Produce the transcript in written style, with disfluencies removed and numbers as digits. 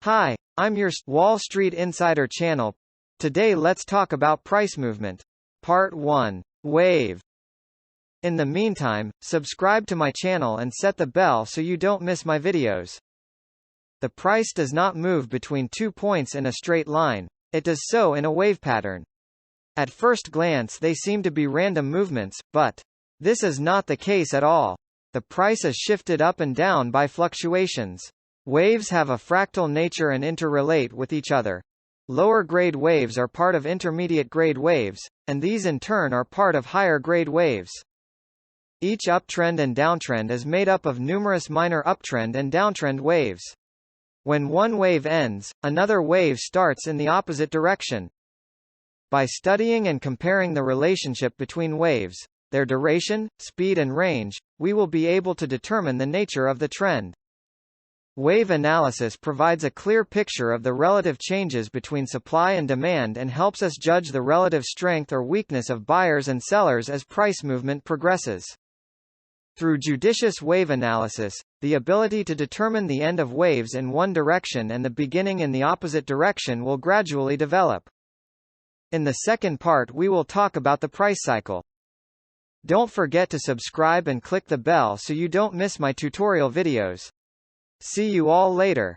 Hi, I'm your Wall Street Insider channel. Today let's talk about price movement. Part 1. Wave. In the meantime, subscribe to my channel and set the bell so you don't miss my videos. The price does not move between 2 points in a straight line, it does so in a wave pattern. At first glance they seem to be random movements, but this is not the case at all. The price is shifted up and down by fluctuations. Waves have a fractal nature and interrelate with each other. Lower grade waves are part of intermediate grade waves, and these in turn are part of higher grade waves. Each uptrend and downtrend is made up of numerous minor uptrend and downtrend waves. When one wave ends, another wave starts in the opposite direction. By studying and comparing the relationship between waves, their duration, speed and range, we will be able to determine the nature of the trend. Wave analysis provides a clear picture of the relative changes between supply and demand and helps us judge the relative strength or weakness of buyers and sellers as price movement progresses. Through judicious wave analysis, the ability to determine the end of waves in one direction and the beginning in the opposite direction will gradually develop. In the second part we will talk about the price cycle. Don't forget to subscribe and click the bell so you don't miss my tutorial videos. See you all later.